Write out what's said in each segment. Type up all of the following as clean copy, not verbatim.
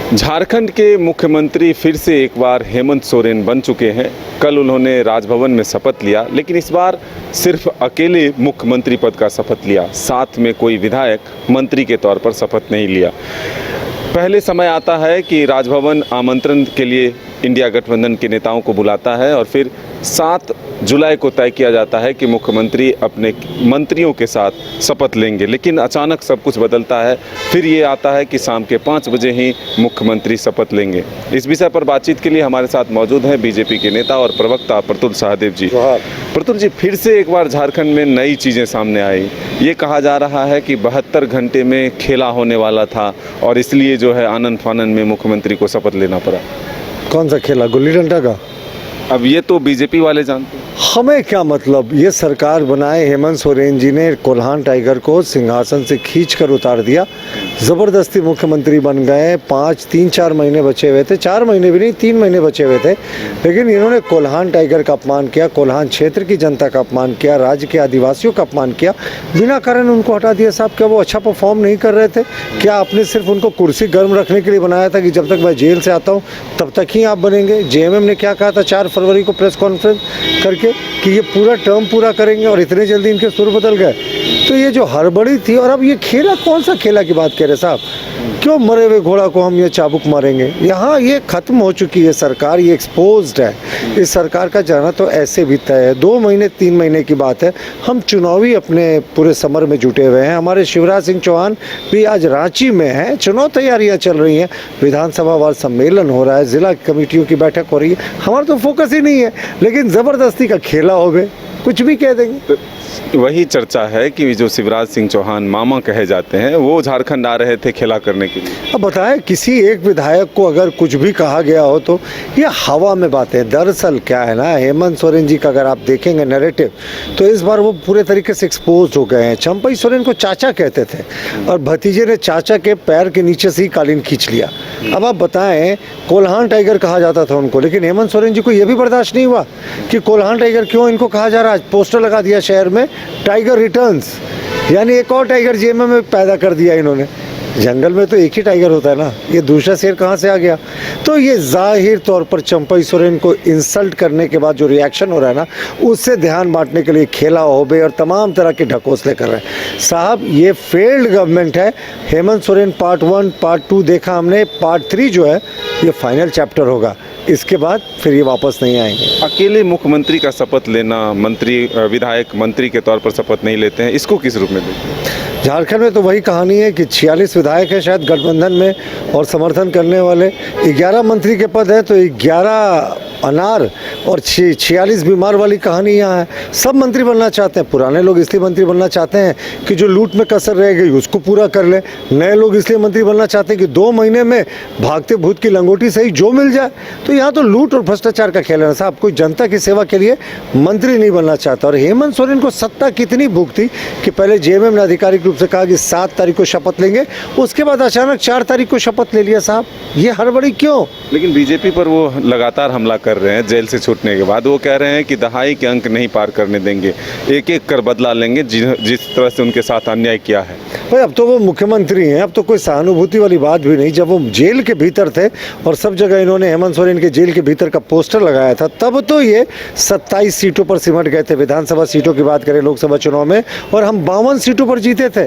झारखंड के मुख्यमंत्री फिर से एक बार हेमंत सोरेन बन चुके हैं। कल उन्होंने राजभवन में शपथ लिया, लेकिन इस बार सिर्फ अकेले मुख्यमंत्री पद का शपथ लिया, साथ में कोई विधायक मंत्री के तौर पर शपथ नहीं लिया। पहले समय आता है कि राजभवन आमंत्रण के लिए इंडिया गठबंधन के नेताओं को बुलाता है और फिर 7 जुलाई को तय किया जाता है कि मुख्यमंत्री अपने मंत्रियों के साथ शपथ लेंगे, लेकिन अचानक सब कुछ बदलता है। फिर ये आता है कि शाम के 5 बजे ही मुख्यमंत्री शपथ लेंगे। इस विषय पर बातचीत के लिए हमारे साथ मौजूद हैं बीजेपी के नेता और प्रवक्ता प्रतुल सहदेव जी। प्रतुल जी, फिर से एक बार झारखंड में नई चीज़ें सामने आई। ये कहा जा रहा है कि 72 घंटे में खेला होने वाला था और इसलिए जो है आनन फानन में मुख्यमंत्री को शपथ लेना पड़ा। कौन सा खेला, गुल्ली डंडा का? अब ये तो बीजेपी वाले जानते हैं, हमें क्या मतलब। ये सरकार बनाए हेमंत सोरेन जी ने कोल्हान टाइगर को सिंहासन से खींचकर उतार दिया, ज़बरदस्ती मुख्यमंत्री बन गए। 3-4 महीने बचे हुए थे, 4 महीने भी नहीं, 3 महीने बचे हुए थे, लेकिन इन्होंने कोल्हान टाइगर का अपमान किया, कोल्हान क्षेत्र की जनता का अपमान किया, राज्य के आदिवासियों का अपमान किया। बिना कारण उनको हटा दिया। साहब, क्या वो अच्छा परफॉर्म नहीं कर रहे थे? क्या आपने सिर्फ उनको कुर्सी गर्म रखने के लिए बनाया था कि जब तक मैं जेल से आता हूँ तब तक ही आप बनेंगे? जेएमएम ने क्या कहा था 4 फरवरी को प्रेस कॉन्फ्रेंस करके कि ये पूरा टर्म पूरा करेंगे, और इतने जल्दी इनके सुर बदल गए। तो ये जो हड़बड़ी थी, और अब ये खेला, कौन सा खेला की बात कह रहे साहब? क्यों मरे हुए घोड़ा को हम ये चाबुक मारेंगे? यहाँ ये खत्म हो चुकी है सरकार, ये एक्सपोज्ड है। इस सरकार का जाना तो ऐसे भी तय है। 2 महीने 3 महीने की बात है, हम चुनावी अपने पूरे समर में जुटे हुए हैं। हमारे शिवराज सिंह चौहान भी आज रांची में हैं, चुनाव तैयारियां चल रही हैं, विधानसभा वार सम्मेलन हो रहा है, जिला कमेटियों की बैठक हो रही है। हमारा तो फोकस ही नहीं है, लेकिन ज़बरदस्ती का खेला हो गए, कुछ भी कह देंगे। वही चर्चा है कि जो शिवराज सिंह चौहान मामा कहे जाते हैं, वो झारखंड आ रहे थे खेला करने के लिए। अब बताएं, किसी एक विधायक को अगर कुछ भी कहा गया हो तो ये हवा में बातें। दरअसल क्या है ना, हेमंत सोरेन जी का अगर आप देखेंगे नैरेटिव, तो इस बार वो पूरे तरीके से एक्सपोज हो गए हैं। चंपई सोरेन को चाचा कहते थे और भतीजे ने चाचा के पैर के नीचे से ही कालीन खींच लिया। अब आप बताएं, कोल्हान टाइगर कहा जाता था उनको, लेकिन हेमंत सोरेन जी को यह भी बर्दाश्त नहीं हुआ कि कोल्हान टाइगर क्यों इनको कहा जा रहा है। पोस्टर लगा दिया शहर में, टाइगर रिटर्न्स, यानी एक और टाइगर जेएमएम में पैदा कर दिया इन्होंने। जंगल में तो एक ही टाइगर होता है ना, ये दूसरा शेर कहाँ से आ गया? तो ये जाहिर तौर पर चंपई सोरेन को इंसल्ट करने के बाद जो रिएक्शन हो रहा है ना, उससे ध्यान बांटने के लिए खेला होबे और तमाम तरह के ढकोसले कर रहे हैं। साहब, ये फेल्ड गवर्नमेंट है। हेमंत सोरेन पार्ट 1 पार्ट 2 देखा हमने, पार्ट 3 जो है ये फाइनल चैप्टर होगा। इसके बाद फिर ये वापस नहीं आएंगे। अकेले मुख्यमंत्री का शपथ लेना, विधायक मंत्री के तौर पर शपथ नहीं लेते हैं, इसको किस रूप में देखते हैं? झारखंड में तो वही कहानी है कि 46 विधायक हैं शायद गठबंधन में, और समर्थन करने वाले 11 मंत्री के पद हैं, तो 11 अनार और 46 बीमार वाली कहानी यहाँ है। सब मंत्री बनना चाहते हैं। पुराने लोग इसलिए मंत्री बनना चाहते हैं कि जो लूट में कसर रह गई उसको पूरा कर ले। नए लोग इसलिए मंत्री बनना चाहते हैं कि 2 महीने में भागते भूत की लंगोटी सही जो मिल जाए। तो यहाँ तो लूट और भ्रष्टाचार का खेल है साहब। कोई जनता की सेवा के लिए मंत्री नहीं बनना चाहता। और हेमंत सोरेन को सत्ता कितनी भूख थी कि पहले जेएमएम ने आधिकारिक रूप से कहा कि 7 तारीख को शपथ लेंगे, उसके बाद अचानक 4 तारीख को शपथ ले लिया। साहब, ये हड़बड़ी क्यों? लेकिन बीजेपी पर वो लगातार हमला कर रहे हैं। जेल से छूटने के बाद वो कह रहे हैं कि दहाई के अंक नहीं पार करने देंगे, एक एक कर बदला लेंगे जिस तरह से उनके साथ अन्याय किया है। भाई, अब तो वो मुख्यमंत्री हैं, अब तो कोई सहानुभूति वाली बात भी नहीं। जब वो जेल के भीतर थे और सब जगह इन्होंने हेमंत सोरेन के जेल के भीतर का पोस्टर लगाया था, तब तो ये 27 सीटों पर सिमट गए थे। विधानसभा सीटों की बात करें लोकसभा चुनाव में, और हम 52 सीटों पर जीते थे।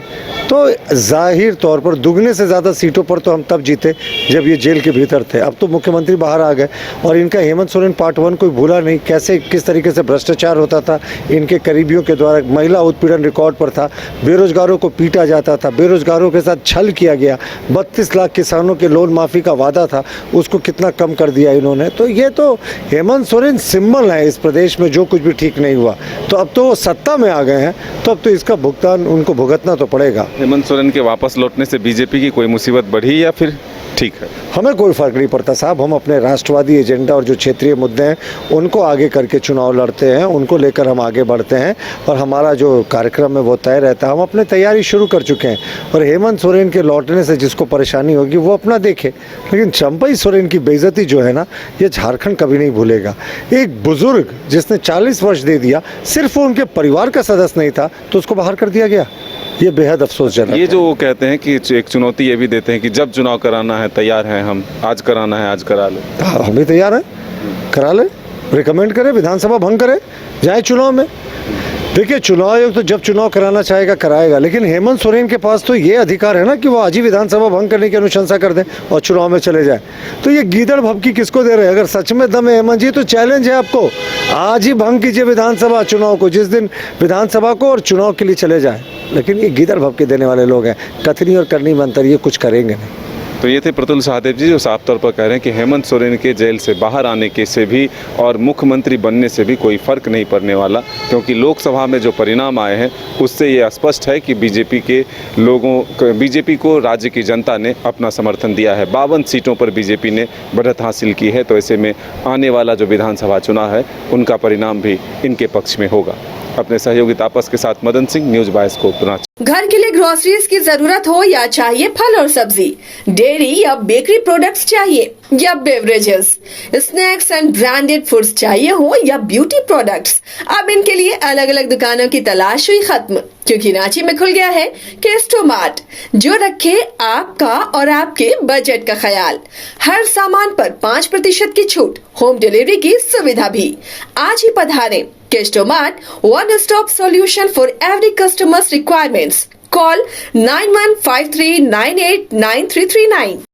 तो जाहिर तौर पर दुगने से ज़्यादा सीटों पर तो हम तब जीते जब ये जेल के भीतर थे। अब तो मुख्यमंत्री बाहर आ गए, और इनका हेमंत सोरेन पार्ट 1 कोई भूला नहीं। कैसे किस तरीके से भ्रष्टाचार होता था इनके करीबियों के द्वारा, महिला उत्पीड़न रिकॉर्ड पर था, बेरोजगारों को पीटा जाता था, बेरोजगारों के साथ छल किया गया, 32 लाख किसानों के लोन माफ़ी का वादा था, उसको कितना कम कर दिया इन्होंने। तो ये तो हेमंत सोरेन सिंबल है इस प्रदेश में। जो कुछ भी ठीक नहीं हुआ, तो अब तो वो सत्ता में आ गए हैं, तो अब तो इसका भुगतान उनको भुगतना तो पड़ेगा। हेमंत सोरेन के वापस लौटने से बीजेपी की कोई मुसीबत बढ़ी या फिर ठीक है? हमें कोई फ़र्क नहीं पड़ता साहब। हम अपने राष्ट्रवादी एजेंडा और जो क्षेत्रीय मुद्दे हैं उनको आगे करके चुनाव लड़ते हैं, उनको लेकर हम आगे बढ़ते हैं, और हमारा जो कार्यक्रम है वो तय रहता है। हम अपने तैयारी शुरू कर चुके हैं, और हेमंत सोरेन के लौटने से जिसको परेशानी होगी वो अपना देखे। लेकिन चंपई सोरेन की बेइज्जती जो है ना, ये झारखंड कभी नहीं भूलेगा। एक बुजुर्ग जिसने 40 वर्ष दे दिया, सिर्फ वो उनके परिवार का सदस्य नहीं था तो उसको बाहर कर दिया गया। ये बेहद अफसोसजनक ये है। जो वो कहते हैं कि एक चुनौती ये भी देते हैं कि जब चुनाव कराना है तैयार हैं हम, आज कराना है आज करा लो। हाँ, हम भी तैयार हैं, करा ले, रिकमेंड करें, विधानसभा भंग करें, जाए चुनाव में। देखिए, चुनाव आयोग तो जब चुनाव कराना चाहेगा कराएगा, लेकिन हेमंत सोरेन के पास तो ये अधिकार है ना कि वो आज ही विधानसभा भंग करने की अनुशंसा कर दें और चुनाव में चले जाए। तो ये गीदड़ भभकी किसको दे रहे हैं? अगर सच में दम है हेमंत जी तो चैलेंज है आपको, आज ही भंग कीजिए विधानसभा चुनाव को, जिस दिन विधानसभा को, और चुनाव के लिए चले जाए। लेकिन ये गीदड़ भभकी देने वाले लोग हैं, कथनी और करनी में अंतर, ये कुछ करेंगे नहीं। तो ये थे प्रतुल सहदेव जी, जो साफ तौर पर कह रहे हैं कि हेमंत सोरेन के जेल से बाहर आने के से भी और मुख्यमंत्री बनने से भी कोई फर्क नहीं पड़ने वाला, क्योंकि लोकसभा में जो परिणाम आए हैं उससे ये स्पष्ट है कि बीजेपी को राज्य की जनता ने अपना समर्थन दिया है। 52 सीटों पर बीजेपी ने बढ़त हासिल की है। तो ऐसे में आने वाला जो विधानसभा चुनाव है उनका परिणाम भी इनके पक्ष में होगा। अपने सहयोगी तापस के साथ मदन सिंह, न्यूज बाइस्कोप। घर के लिए ग्रोसरीज की जरूरत हो या चाहिए फल और सब्जी, डेयरी या बेकरी प्रोडक्ट्स चाहिए या beverages, snacks and branded foods चाहिए हो या ब्यूटी प्रोडक्ट्स, अब इनके लिए अलग अलग दुकानों की तलाश हुई खत्म, क्योंकि रांची में खुल गया है केस्टो मार्ट, जो रखे आपका और आपके बजट का ख्याल। हर सामान पर 5% की छूट, होम डिलीवरी की सुविधा भी। आज ही पधारें Kesto Mart, one stop solution for every customer's requirements. Call 9153989339.